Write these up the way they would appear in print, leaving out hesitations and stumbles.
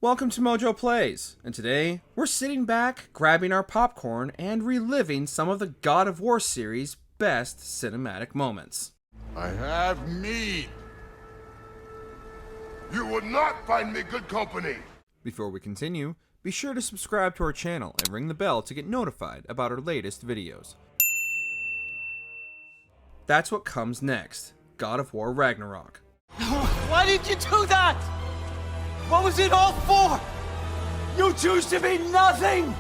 Welcome to MojoPlays, and today we're sitting back, grabbing our popcorn, and reliving some of the God of War series' best cinematic moments. I have meat. You will not find me good company. Before we continue, be sure to subscribe to our channel and ring the bell to get notified about our latest videos. That's what comes next, God of War Ragnarok. Why did you do that? What was it all for? You choose to be nothing!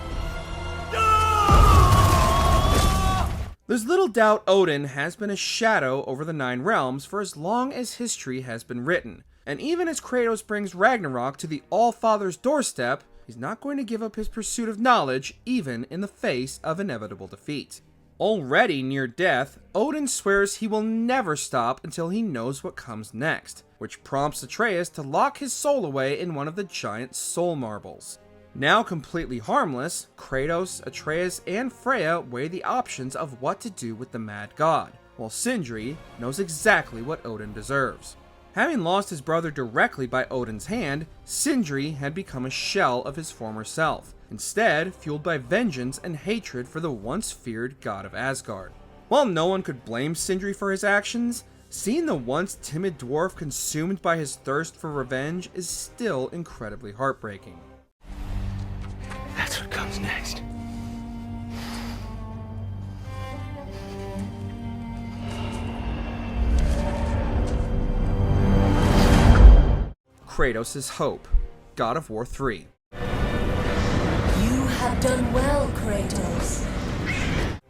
There's little doubt Odin has been a shadow over the Nine Realms for as long as history has been written, and even as Kratos brings Ragnarok to the All-Father's doorstep, he's not going to give up his pursuit of knowledge even in the face of inevitable defeat. Already near death, Odin swears he will never stop until he knows what comes next, which prompts Atreus to lock his soul away in one of the giant soul marbles. Now completely harmless, Kratos, Atreus, and Freya weigh the options of what to do with the mad god, while Sindri knows exactly what Odin deserves. Having lost his brother directly by Odin's hand, Sindri had become a shell of his former self, instead fueled by vengeance and hatred for the once feared god of Asgard. While no one could blame Sindri for his actions, seeing the once timid dwarf consumed by his thirst for revenge is still incredibly heartbreaking. That's what comes next. Kratos' Hope, God of War 3. You have done well, Kratos.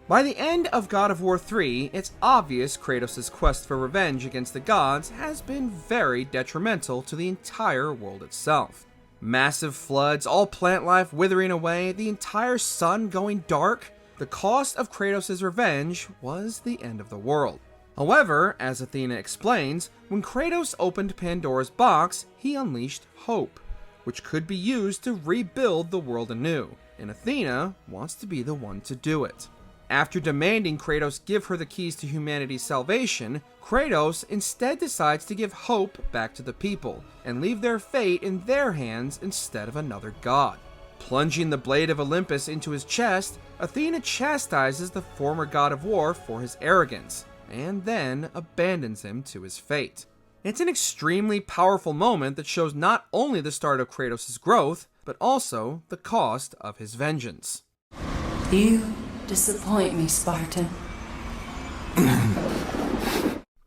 By the end of God of War 3, it's obvious Kratos' quest for revenge against the gods has been very detrimental to the entire world itself. Massive floods, all plant life withering away, the entire sun going dark. The cost of Kratos' revenge was the end of the world. However, as Athena explains, when Kratos opened Pandora's box, he unleashed hope, which could be used to rebuild the world anew, and Athena wants to be the one to do it. After demanding Kratos give her the keys to humanity's salvation, Kratos instead decides to give hope back to the people, and leave their fate in their hands instead of another god. Plunging the blade of Olympus into his chest, Athena chastises the former god of war for his arrogance, and then abandons him to his fate. It's an extremely powerful moment that shows not only the start of Kratos' growth, but also the cost of his vengeance. You disappoint me, Spartan.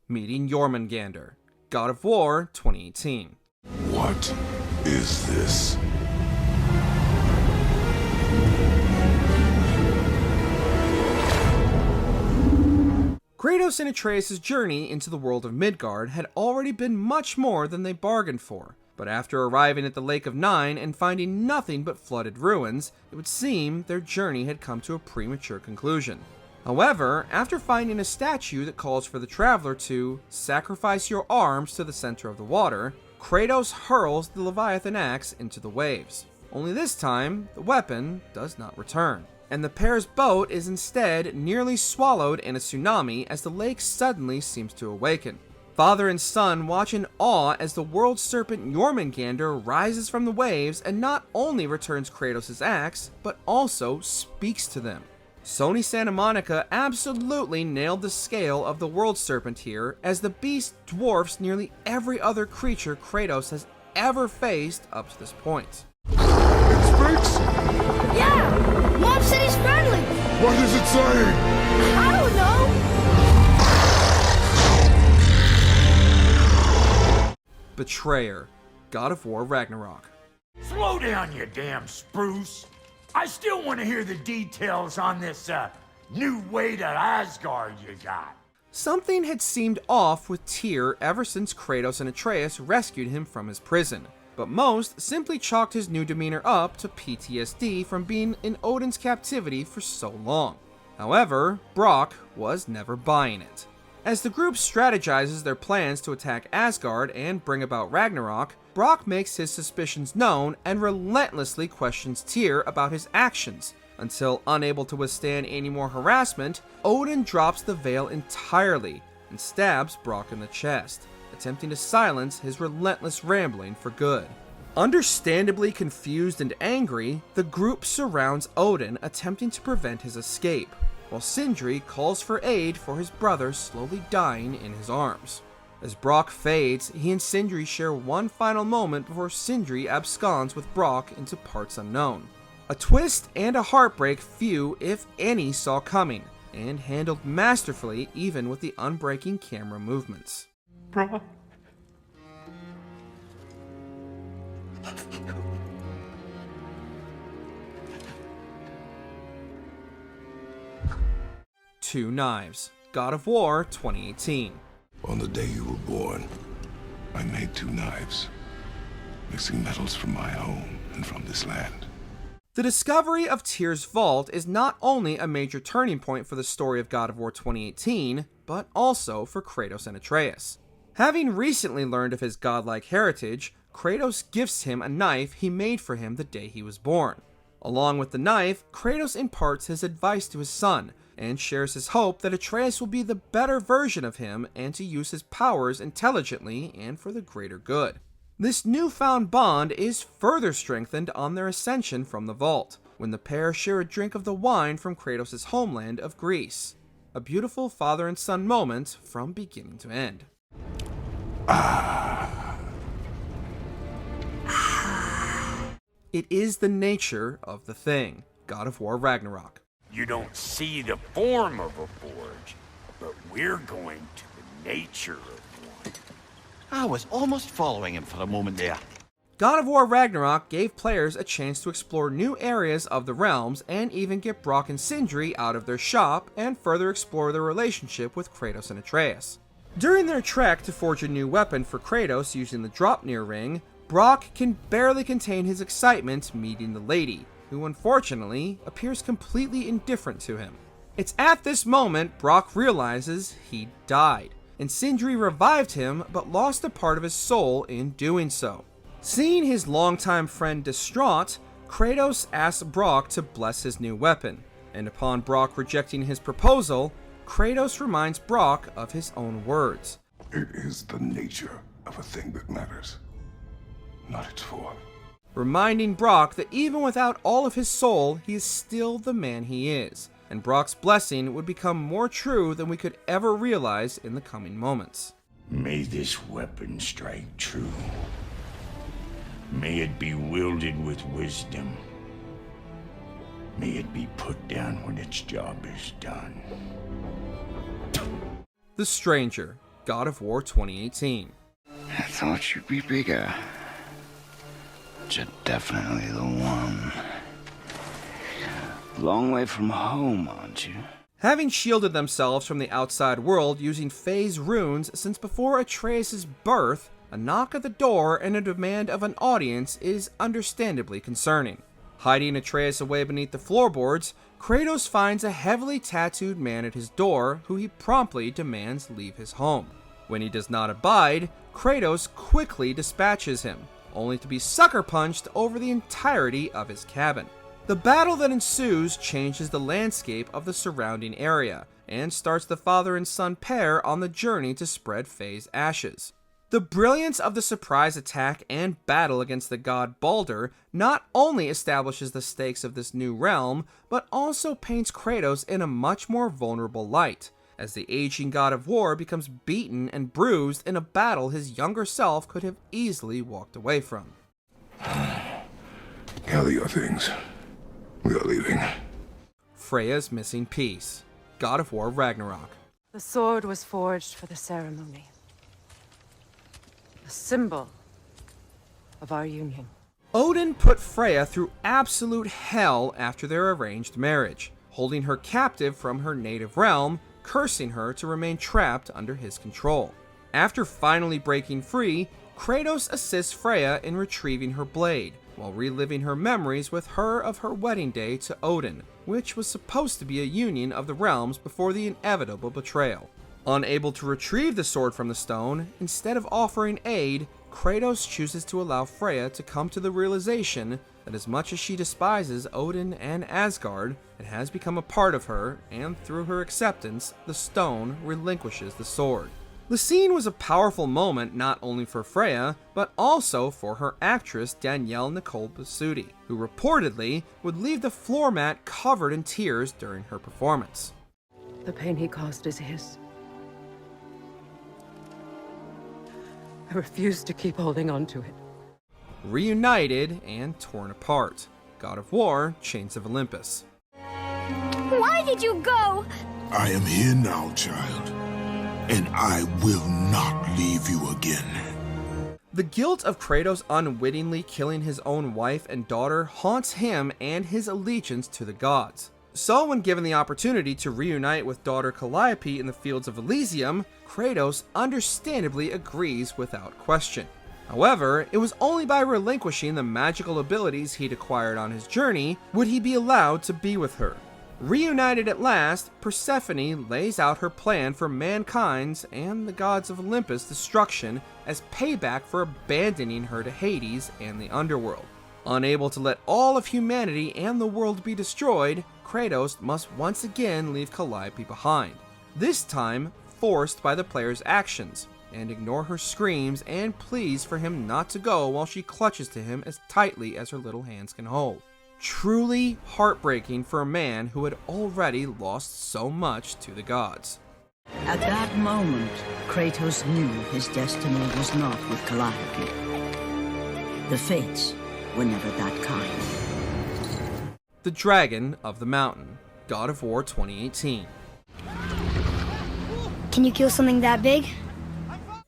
Meeting Jörmungandr, God of War 2018. What is this? Kratos and Atreus' journey into the world of Midgard had already been much more than they bargained for, but after arriving at the Lake of Nine and finding nothing but flooded ruins, it would seem their journey had come to a premature conclusion. However, after finding a statue that calls for the traveler to sacrifice your arms to the center of the water, Kratos hurls the Leviathan axe into the waves. Only this time, the weapon does not return, and the pair's boat is instead nearly swallowed in a tsunami as the lake suddenly seems to awaken. Father and son watch in awe as the world serpent Jörmungandr rises from the waves and not only returns Kratos' axe, but also speaks to them. Sony Santa Monica absolutely nailed the scale of the world serpent here, as the beast dwarfs nearly every other creature Kratos has ever faced up to this point. It speaks? Yeah! Mom said he's friendly! What is it saying? I don't know! Betrayal, God of War Ragnarok. Slow down, you damn spruce. I still want to hear the details on this, new way to Asgard you got. Something had seemed off with Tyr ever since Kratos and Atreus rescued him from his prison, but most simply chalked his new demeanor up to PTSD from being in Odin's captivity for so long. However, Brock was never buying it. As the group strategizes their plans to attack Asgard and bring about Ragnarok, Brock makes his suspicions known and relentlessly questions Tyr about his actions, until unable to withstand any more harassment, Odin drops the veil entirely and stabs Brock in the chest, attempting to silence his relentless rambling for good. Understandably confused and angry, the group surrounds Odin, attempting to prevent his escape, while Sindri calls for aid for his brother slowly dying in his arms. As Brock fades, he and Sindri share one final moment before Sindri absconds with Brock into parts unknown. A twist and a heartbreak few, if any, saw coming, and handled masterfully even with the unbreaking camera movements. Brock. 2 Knives, God of War 2018. On the day you were born, I made 2 knives, mixing metals from my home and from this land. The discovery of Tyr's vault is not only a major turning point for the story of God of War 2018, but also for Kratos and Atreus. Having recently learned of his godlike heritage, Kratos gifts him a knife he made for him the day he was born. Along with the knife, Kratos imparts his advice to his son, and shares his hope that Atreus will be the better version of him and to use his powers intelligently and for the greater good. This newfound bond is further strengthened on their ascension from the vault, when the pair share a drink of the wine from Kratos' homeland of Greece. A beautiful father and son moment from beginning to end. It is the nature of the thing. God of War Ragnarok. You don't see the form of a forge, but we're going to the nature of one. I was almost following him for a moment there. God of War Ragnarok gave players a chance to explore new areas of the realms and even get Brock and Sindri out of their shop and further explore their relationship with Kratos and Atreus. During their trek to forge a new weapon for Kratos using the Draupnir ring, Brock can barely contain his excitement meeting the lady, who unfortunately appears completely indifferent to him. It's at this moment Brock realizes he died, and Sindri revived him but lost a part of his soul in doing so. Seeing his longtime friend distraught, Kratos asks Brock to bless his new weapon, and upon Brock rejecting his proposal, Kratos reminds Brock of his own words. It is the nature of a thing that matters, not its form. Reminding Brock that even without all of his soul, he is still the man he is, and Brock's blessing would become more true than we could ever realize in the coming moments. May this weapon strike true. May it be wielded with wisdom. May it be put down when its job is done. The Stranger, God of War 2018. I thought you'd be bigger. But you're definitely the one. Long way from home, aren't you? Having shielded themselves from the outside world using phase runes since before Atreus' birth, a knock at the door and a demand of an audience is understandably concerning. Hiding Atreus away beneath the floorboards, Kratos finds a heavily tattooed man at his door who he promptly demands leave his home. When he does not abide, Kratos quickly dispatches him, only to be sucker punched over the entirety of his cabin. The battle that ensues changes the landscape of the surrounding area, and starts the father and son pair on the journey to spread Faye's ashes. The brilliance of the surprise attack and battle against the god Baldur not only establishes the stakes of this new realm, but also paints Kratos in a much more vulnerable light, as the aging god of war becomes beaten and bruised in a battle his younger self could have easily walked away from. Gather your things. We are leaving. Freya's missing piece. God of War Ragnarok. The sword was forged for the ceremony. A symbol of our union. Odin put Freya through absolute hell after their arranged marriage, holding her captive from her native realm, cursing her to remain trapped under his control. After finally breaking free, Kratos assists Freya in retrieving her blade, while reliving her memories with her of her wedding day to Odin, which was supposed to be a union of the realms before the inevitable betrayal. Unable to retrieve the sword from the stone, instead of offering aid, Kratos chooses to allow Freya to come to the realization that as much as she despises Odin and Asgard, it has become a part of her, and through her acceptance, the stone relinquishes the sword. The scene was a powerful moment not only for Freya, but also for her actress Danielle Nicole Basutti, who reportedly would leave the floor mat covered in tears during her performance. The pain he caused is his. I refuse to keep holding on to it. Reunited and torn apart. God of War, Chains of Olympus. Why did you go? I am here now, child, and I will not leave you again. The guilt of Kratos unwittingly killing his own wife and daughter haunts him and his allegiance to the gods. So when given the opportunity to reunite with daughter Calliope in the fields of Elysium, Kratos understandably agrees without question. However, it was only by relinquishing the magical abilities he'd acquired on his journey would he be allowed to be with her. Reunited at last, Persephone lays out her plan for mankind's and the gods of Olympus' destruction as payback for abandoning her to Hades and the underworld. Unable to let all of humanity and the world be destroyed, Kratos must once again leave Calliope behind, this time forced by the player's actions, and ignore her screams and pleas for him not to go while she clutches to him as tightly as her little hands can hold. Truly heartbreaking for a man who had already lost so much to the gods. At that moment, Kratos knew his destiny was not with Calliope. The fates were never that kind. The Dragon of the Mountain, God of War 2018. Can you kill something that big?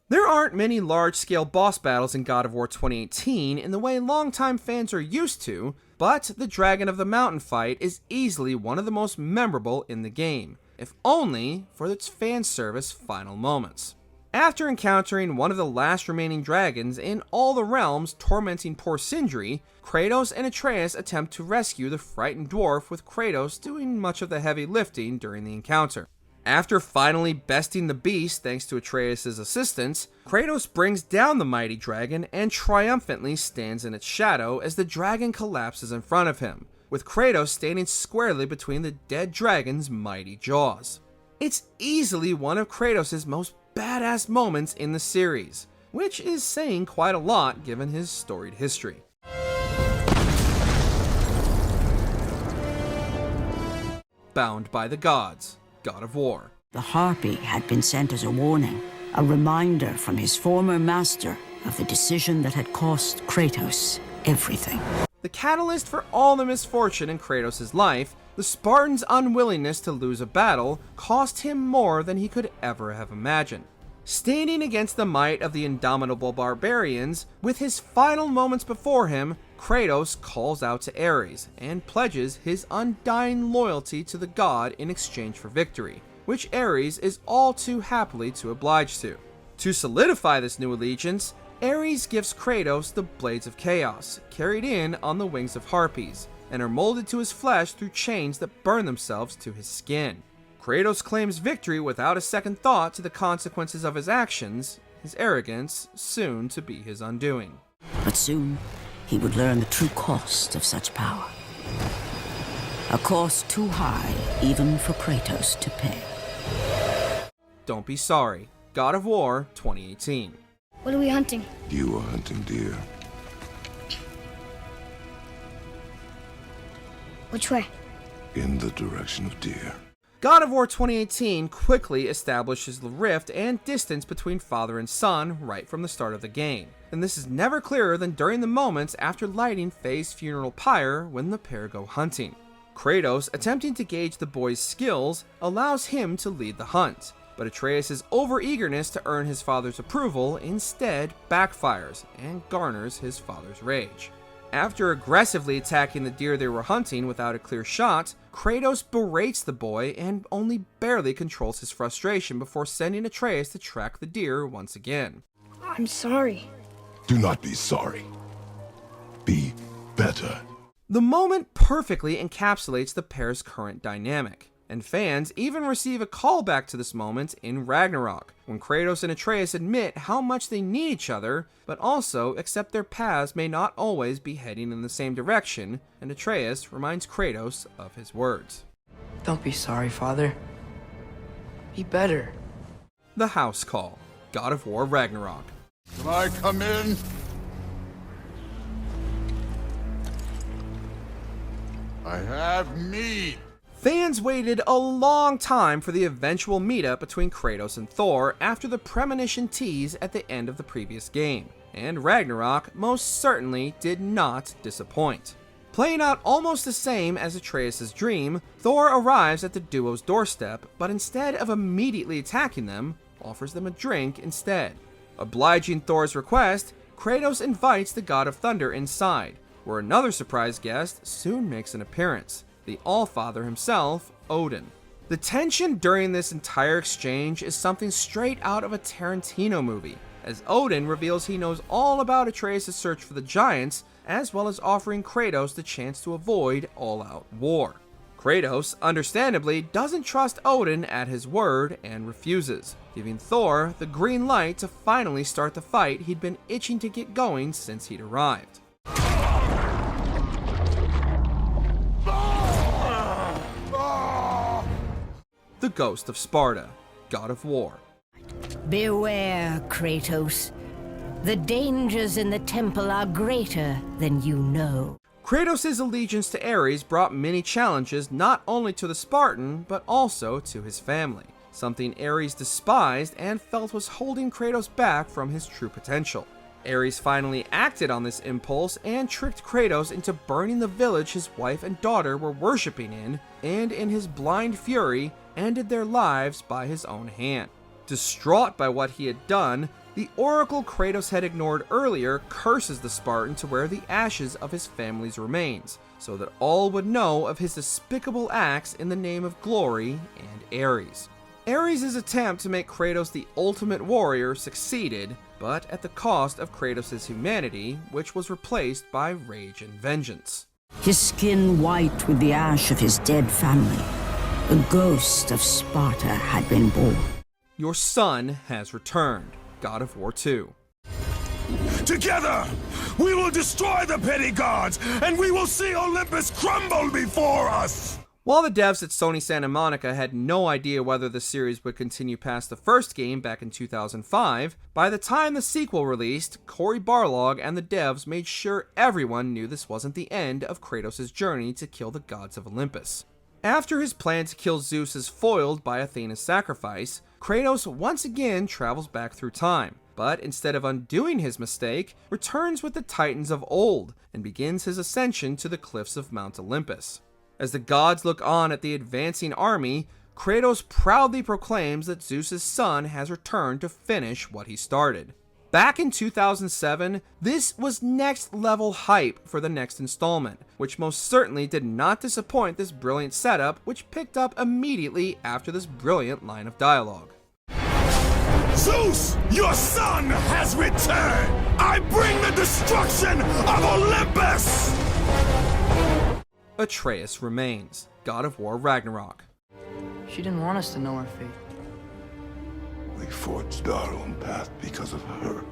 There aren't many large-scale boss battles in God of War 2018 in the way longtime fans are used to, but the Dragon of the Mountain fight is easily one of the most memorable in the game, if only for its fan service final moments. After encountering one of the last remaining dragons in all the realms tormenting poor Sindri, Kratos and Atreus attempt to rescue the frightened dwarf, with Kratos doing much of the heavy lifting during the encounter. After finally besting the beast thanks to Atreus' assistance, Kratos brings down the mighty dragon and triumphantly stands in its shadow as the dragon collapses in front of him, with Kratos standing squarely between the dead dragon's mighty jaws. It's easily one of Kratos' most badass moments in the series, which is saying quite a lot given his storied history. Bound by the Gods, God of War. The Harpy had been sent as a warning, a reminder from his former master of the decision that had cost Kratos everything. The catalyst for all the misfortune in Kratos' life, the Spartan's unwillingness to lose a battle, cost him more than he could ever have imagined. Standing against the might of the indomitable barbarians, with his final moments before him, Kratos calls out to Ares and pledges his undying loyalty to the god in exchange for victory, which Ares is all too happily to oblige to. To solidify this new allegiance, Ares gives Kratos the Blades of Chaos, carried in on the wings of harpies, and are molded to his flesh through chains that burn themselves to his skin. Kratos claims victory without a second thought to the consequences of his actions, his arrogance soon to be his undoing. But soon, he would learn the true cost of such power. A cost too high even for Kratos to pay. Don't be sorry. God of War 2018. What are we hunting? You are hunting deer. Which way? In the direction of deer. God of War 2018 quickly establishes the rift and distance between father and son right from the start of the game, and this is never clearer than during the moments after lighting Faye's funeral pyre when the pair go hunting. Kratos, attempting to gauge the boy's skills, allows him to lead the hunt, but Atreus' overeagerness to earn his father's approval instead backfires and garners his father's rage. After aggressively attacking the deer they were hunting without a clear shot, Kratos berates the boy and only barely controls his frustration before sending Atreus to track the deer once again. I'm sorry. Do not be sorry. Be better. The moment perfectly encapsulates the pair's current dynamic, and fans even receive a callback to this moment in Ragnarok, when Kratos and Atreus admit how much they need each other, but also accept their paths may not always be heading in the same direction, and Atreus reminds Kratos of his words. Don't be sorry, Father. Be better. The House Call, God of War Ragnarok. Can I come in? I have meat. Fans waited a long time for the eventual meetup between Kratos and Thor after the premonition tease at the end of the previous game, and Ragnarok most certainly did not disappoint. Playing out almost the same as Atreus' dream, Thor arrives at the duo's doorstep, but instead of immediately attacking them, offers them a drink instead. Obliging Thor's request, Kratos invites the God of Thunder inside, where another surprise guest soon makes an appearance, the Allfather himself, Odin. The tension during this entire exchange is something straight out of a Tarantino movie, as Odin reveals he knows all about Atreus' search for the giants, as well as offering Kratos the chance to avoid all-out war. Kratos, understandably, doesn't trust Odin at his word and refuses, giving Thor the green light to finally start the fight he'd been itching to get going since he'd arrived. The Ghost of Sparta, God of War. Beware, Kratos. The dangers in the temple are greater than you know. Kratos' allegiance to Ares brought many challenges not only to the Spartan, but also to his family, something Ares despised and felt was holding Kratos back from his true potential. Ares finally acted on this impulse and tricked Kratos into burning the village his wife and daughter were worshipping in, and in his blind fury, ended their lives by his own hand. Distraught by what he had done, the oracle Kratos had ignored earlier curses the Spartan to wear the ashes of his family's remains, so that all would know of his despicable acts in the name of glory and Ares. Ares' attempt to make Kratos the ultimate warrior succeeded, but at the cost of Kratos' humanity, which was replaced by rage and vengeance. His skin white with the ash of his dead family, the ghost of Sparta had been born. Your son has returned, God of War 2. Together, we will destroy the petty gods, and we will see Olympus crumble before us! While the devs at Sony Santa Monica had no idea whether the series would continue past the first game back in 2005, by the time the sequel released, Cory Barlog and the devs made sure everyone knew this wasn't the end of Kratos' journey to kill the gods of Olympus. After his plan to kill Zeus is foiled by Athena's sacrifice, Kratos once again travels back through time, but instead of undoing his mistake, returns with the Titans of old and begins his ascension to the cliffs of Mount Olympus. As the gods look on at the advancing army, Kratos proudly proclaims that Zeus' son has returned to finish what he started. Back in 2007, this was next level hype for the next installment, which most certainly did not disappoint this brilliant setup, which picked up immediately after this brilliant line of dialogue. Zeus, your son has returned! I bring the destruction of Olympus! Atreus remains, God of War Ragnarok. She didn't want us to know our fate. We forged our own path because of her.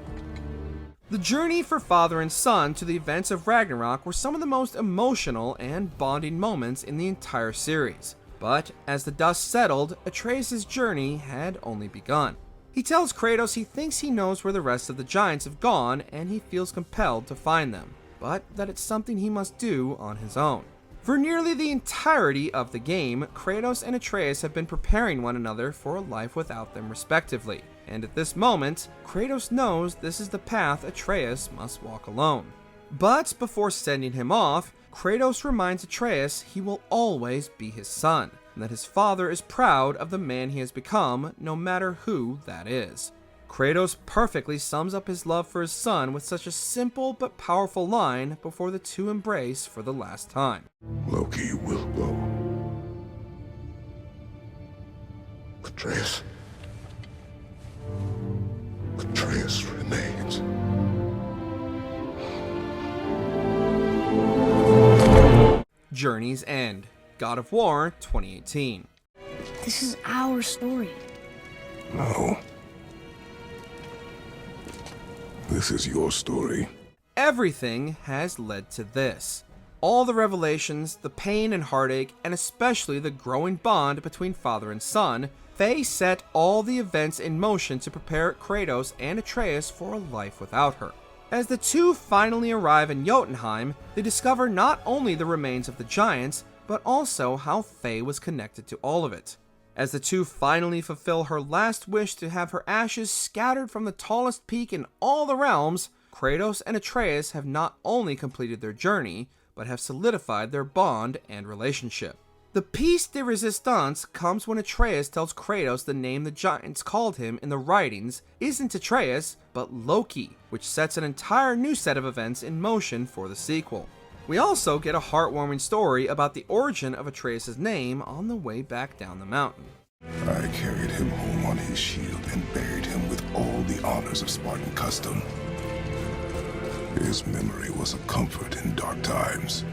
The journey for father and son to the events of Ragnarok were some of the most emotional and bonding moments in the entire series. But as the dust settled, Atreus' journey had only begun. He tells Kratos he thinks he knows where the rest of the giants have gone and he feels compelled to find them, but that it's something he must do on his own. For nearly the entirety of the game, Kratos and Atreus have been preparing one another for a life without them respectively, and at this moment, Kratos knows this is the path Atreus must walk alone. But before sending him off, Kratos reminds Atreus he will always be his son, and that his father is proud of the man he has become, no matter who that is. Kratos perfectly sums up his love for his son with such a simple but powerful line before the two embrace for the last time. Loki will go. Atreus. Atreus remains. Journey's End, God of War 2018. This is our story. No. This is your story. Everything has led to this. All the revelations, the pain and heartache, and especially the growing bond between father and son, Faye set all the events in motion to prepare Kratos and Atreus for a life without her. As the two finally arrive in Jotunheim, they discover not only the remains of the giants, but also how Faye was connected to all of it. As the two finally fulfill her last wish to have her ashes scattered from the tallest peak in all the realms, Kratos and Atreus have not only completed their journey, but have solidified their bond and relationship. The piece de resistance comes when Atreus tells Kratos the name the giants called him in the writings isn't Atreus, but Loki, which sets an entire new set of events in motion for the sequel. We also get a heartwarming story about the origin of Atreus' name on the way back down the mountain. I carried him home on his shield and buried him with all the honors of Spartan custom. His memory was a comfort in dark times.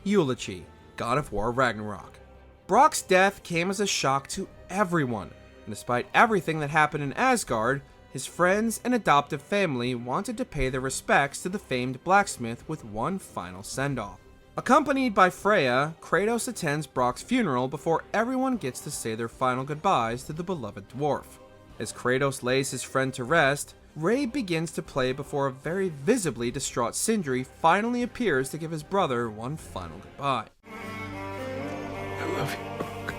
Eulogy, God of War Ragnarok. Brock's death came as a shock to everyone, and despite everything that happened in Asgard, his friends and adoptive family wanted to pay their respects to the famed blacksmith with one final send-off. Accompanied by Freya, Kratos attends Brock's funeral before everyone gets to say their final goodbyes to the beloved dwarf. As Kratos lays his friend to rest, Ray begins to play before a very visibly distraught Sindri finally appears to give his brother one final goodbye. I love you.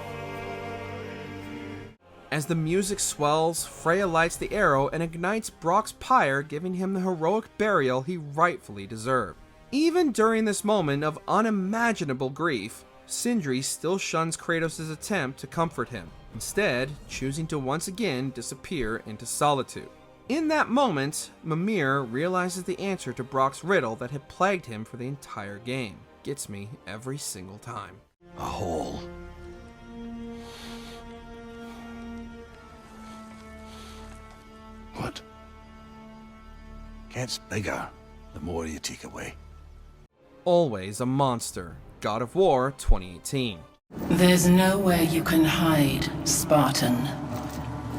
As the music swells, Freya lights the arrow and ignites Brock's pyre, giving him the heroic burial he rightfully deserved. Even during this moment of unimaginable grief, Sindri still shuns Kratos' attempt to comfort him, instead choosing to once again disappear into solitude. In that moment, Mimir realizes the answer to Brock's riddle that had plagued him for the entire game. Gets me every single time. A hole. What? Gets bigger the more you take away. Always a monster. God of War 2018. There's nowhere you can hide, Spartan.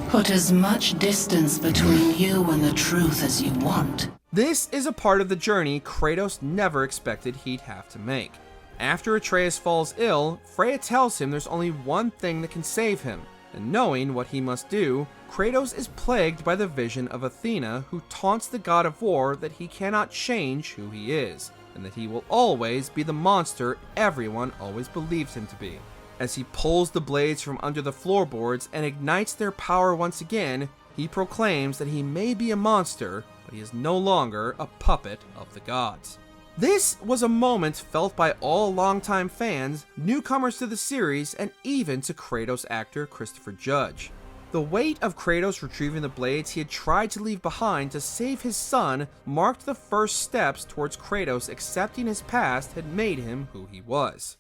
Put as much distance between you and the truth as you want. This is a part of the journey Kratos never expected he'd have to make. After Atreus falls ill, Freya tells him there's only one thing that can save him, and knowing what he must do, Kratos is plagued by the vision of Athena, who taunts the god of war that he cannot change who he is, and that he will always be the monster everyone always believed him to be. As he pulls the blades from under the floorboards and ignites their power once again, he proclaims that he may be a monster, but he is no longer a puppet of the gods. This was a moment felt by all longtime fans, newcomers to the series, and even to Kratos actor Christopher Judge. The weight of Kratos retrieving the blades he had tried to leave behind to save his son marked the first steps towards Kratos accepting his past had made him who he was.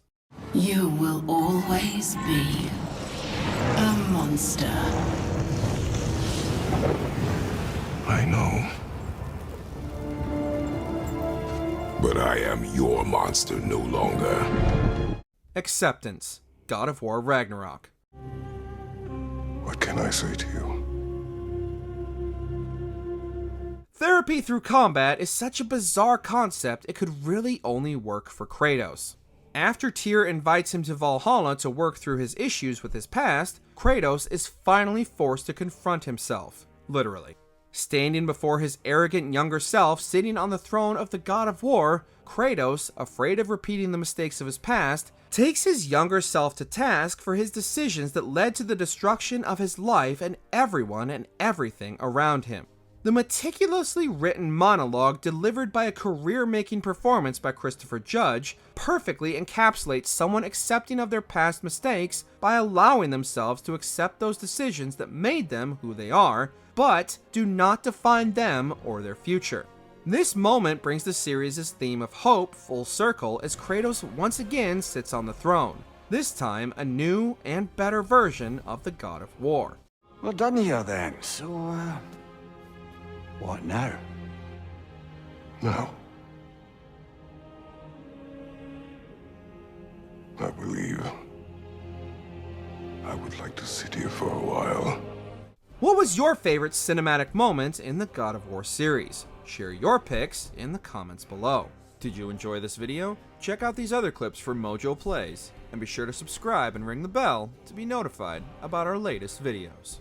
You will always be a monster. I know. But I am your monster no longer. Acceptance. God of War Ragnarok. What can I say to you? Therapy through combat is such a bizarre concept it could really only work for Kratos. After Tyr invites him to Valhalla to work through his issues with his past, Kratos is finally forced to confront himself, literally. Standing before his arrogant younger self sitting on the throne of the god of war, Kratos, afraid of repeating the mistakes of his past, takes his younger self to task for his decisions that led to the destruction of his life and everyone and everything around him. The meticulously written monologue delivered by a career-making performance by Christopher Judge perfectly encapsulates someone accepting of their past mistakes by allowing themselves to accept those decisions that made them who they are, but do not define them or their future. This moment brings the series' theme of hope full circle as Kratos once again sits on the throne, this time a new and better version of the God of War. We're done here then, so, what now? No. I believe I would like to sit here for a while. What was your favorite cinematic moment in the God of War series? Share your picks in the comments below. Did you enjoy this video? Check out these other clips from MojoPlays, and be sure to subscribe and ring the bell to be notified about our latest videos.